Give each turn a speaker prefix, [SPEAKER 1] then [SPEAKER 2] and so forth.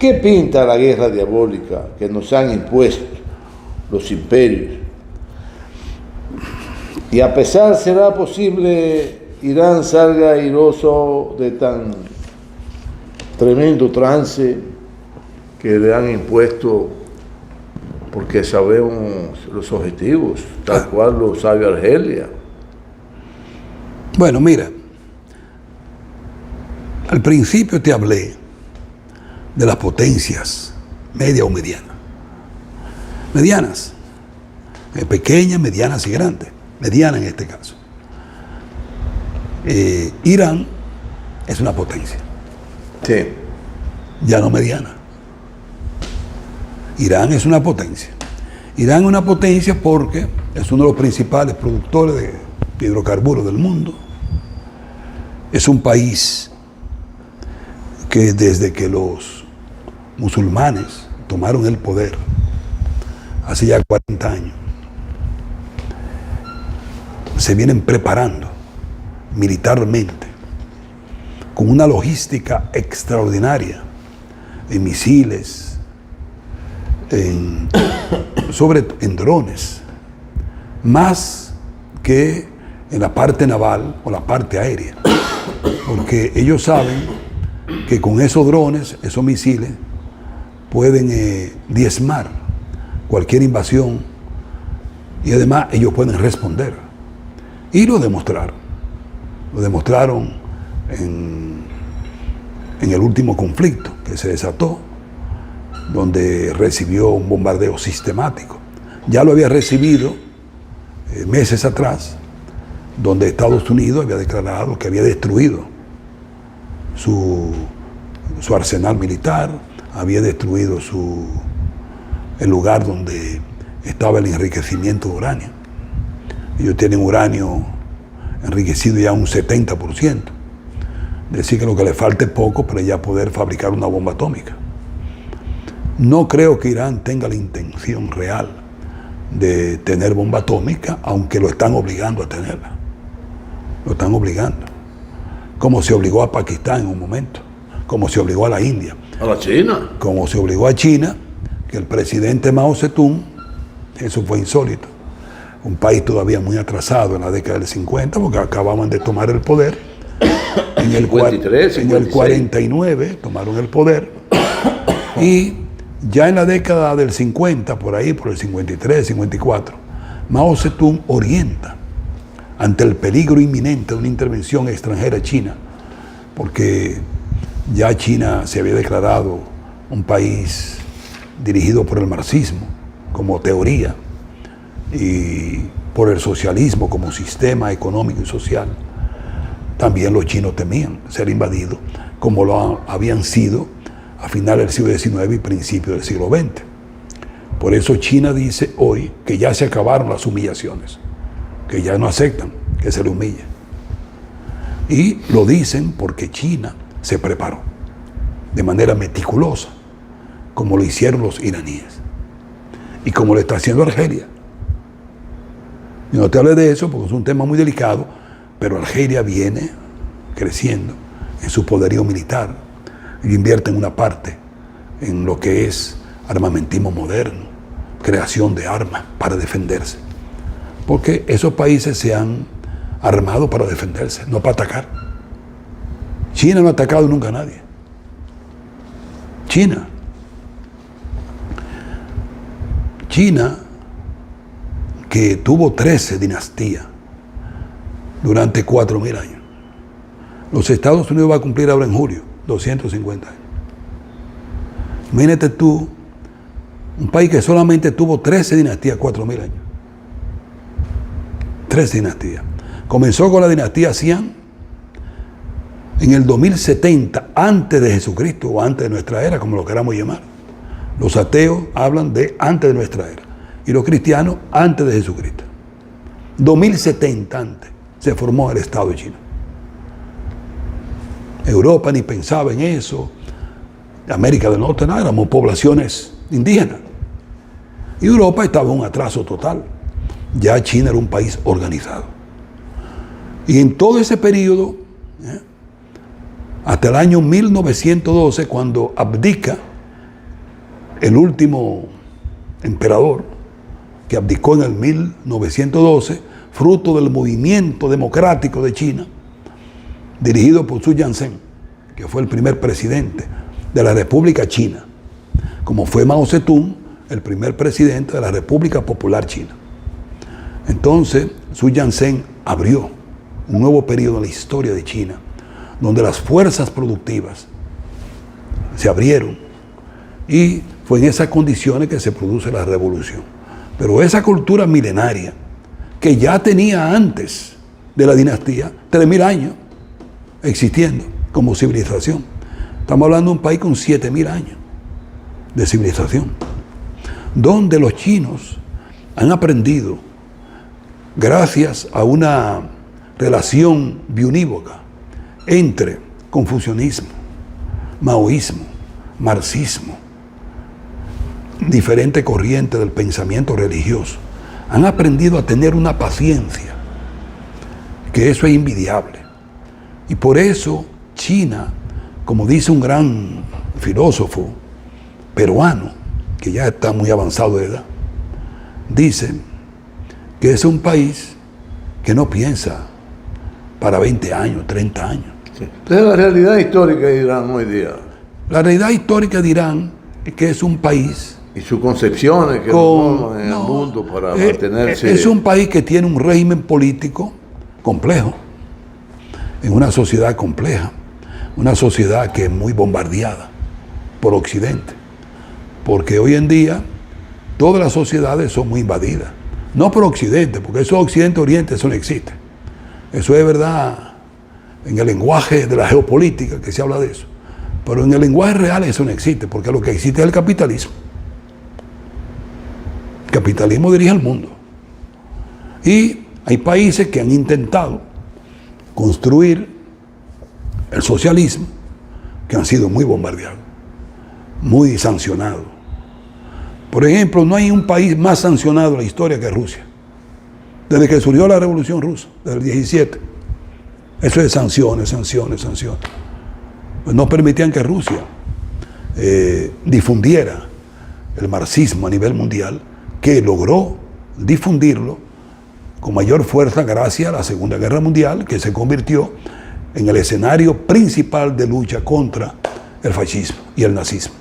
[SPEAKER 1] ¿Qué pinta la guerra diabólica que nos han impuesto los imperios? Y a pesar, ¿será posible Irán salga airoso de tan tremendo trance que le han impuesto? Porque sabemos los objetivos, tal cual lo sabe Argelia.
[SPEAKER 2] Bueno, mira, al principio te hablé de las potencias media o medianas. Medianas, pequeñas, medianas y grandes. Mediana en este caso. Irán es una potencia.
[SPEAKER 1] Sí.
[SPEAKER 2] Ya no mediana. Irán es una potencia. Irán es una potencia porque es uno de los principales productores de hidrocarburos del mundo. Es un país que desde que los musulmanes tomaron el poder, hace ya 40 años, se vienen preparando militarmente con una logística extraordinaria en misiles, en drones, más que en la parte naval o la parte aérea, porque ellos saben que con esos drones, esos misiles, pueden diezmar cualquier invasión y además ellos pueden responder. Y lo demostraron. Lo demostraron en el último conflicto que se desató, donde recibió un bombardeo sistemático. Ya lo había recibido meses atrás, donde Estados Unidos había declarado que había destruido su arsenal militar, había destruido el lugar donde estaba el enriquecimiento de uranio. Ellos tienen uranio enriquecido ya un 70%. Decir que lo que le falta es poco para ya poder fabricar una bomba atómica. No creo que Irán tenga la intención real de tener bomba atómica, aunque lo están obligando a tenerla. Lo están obligando. Como se obligó a Pakistán en un momento, como se obligó a la India.
[SPEAKER 1] ¿A la China?
[SPEAKER 2] Como se obligó a China, que el presidente Mao Zedong, eso fue insólito. Un país todavía muy atrasado en la década del 50, porque acababan de tomar el poder. En el 49 tomaron el poder. Y ya en la década del 50, por ahí, por el 53, 54, Mao Zedong orienta ante el peligro inminente de una intervención extranjera china, porque ya China se había declarado un país dirigido por el marxismo como teoría y por el socialismo como sistema económico y social. También los chinos temían ser invadidos, como lo habían sido a finales del siglo XIX y principios del siglo XX. Por eso China dice hoy que ya se acabaron las humillaciones, que ya no aceptan que se le humille. Y lo dicen porque China se preparó de manera meticulosa, como lo hicieron los iraníes y como lo está haciendo Argelia. Y no te hablé de eso porque es un tema muy delicado, pero Argelia viene creciendo en su poderío militar y invierte en una parte en lo que es armamentismo moderno, creación de armas para defenderse. Porque esos países se han armado para defenderse, no para atacar. China no ha atacado nunca a nadie. China, que tuvo 13 dinastías durante 4.000 años. Los Estados Unidos va a cumplir ahora en julio 250 años. Imagínate tú, un país que solamente tuvo 13 dinastías, 4.000 años. 13 dinastías. Comenzó con la dinastía Xian en el 2070, antes de Jesucristo o antes de nuestra era, como lo queramos llamar. Los ateos hablan de antes de nuestra era y los cristianos antes de Jesucristo. 2070 antes se formó el Estado de China. Europa ni pensaba en eso. América del Norte, nada, éramos poblaciones indígenas. Y Europa estaba en un atraso total. Ya China era un país organizado. Y en todo ese periodo, hasta el año 1912, cuando abdica el último emperador que abdicó en el 1912, fruto del movimiento democrático de China, dirigido por Sun Yat-sen, que fue el primer presidente de la República China, como fue Mao Zedong, el primer presidente de la República Popular China. Entonces, Sun Yat-sen abrió un nuevo periodo en la historia de China, donde las fuerzas productivas se abrieron y fue en esas condiciones que se produce la revolución. Pero esa cultura milenaria, que ya tenía antes de la dinastía 3.000 años existiendo como civilización. Estamos hablando de un país con 7.000 años de civilización, donde los chinos han aprendido, gracias a una relación biunívoca entre confucianismo, maoísmo, marxismo, diferentes corrientes del pensamiento religioso, han aprendido a tener una paciencia, que eso es envidiable. Y por eso China, como dice un gran filósofo peruano, que ya está muy avanzado de edad, dice que es un país que no piensa para 20 años, 30 años.
[SPEAKER 1] Sí. Entonces la realidad histórica de Irán hoy día.
[SPEAKER 2] La realidad histórica de Irán es que es un país...
[SPEAKER 1] Y sus concepciones que forman en el mundo para mantenerse...
[SPEAKER 2] Es un país que tiene un régimen político complejo, en una sociedad compleja, una sociedad que es muy bombardeada por Occidente, porque hoy en día todas las sociedades son muy invadidas, no por Occidente, porque eso Occidente-Oriente, eso no existe. Eso es verdad en el lenguaje de la geopolítica, que se habla de eso, pero en el lenguaje real eso no existe, porque lo que existe es el capitalismo. El capitalismo dirige al mundo. Y hay países que han intentado construir el socialismo, que han sido muy bombardeados, muy sancionados. Por ejemplo, no hay un país más sancionado en la historia que Rusia. Desde que surgió la Revolución Rusa, desde el 17. Eso es sanciones, sanciones, sanciones. Pues no permitían que Rusia difundiera el marxismo a nivel mundial, que logró difundirlo con mayor fuerza gracias a la Segunda Guerra Mundial, que se convirtió en el escenario principal de lucha contra el fascismo y el nazismo.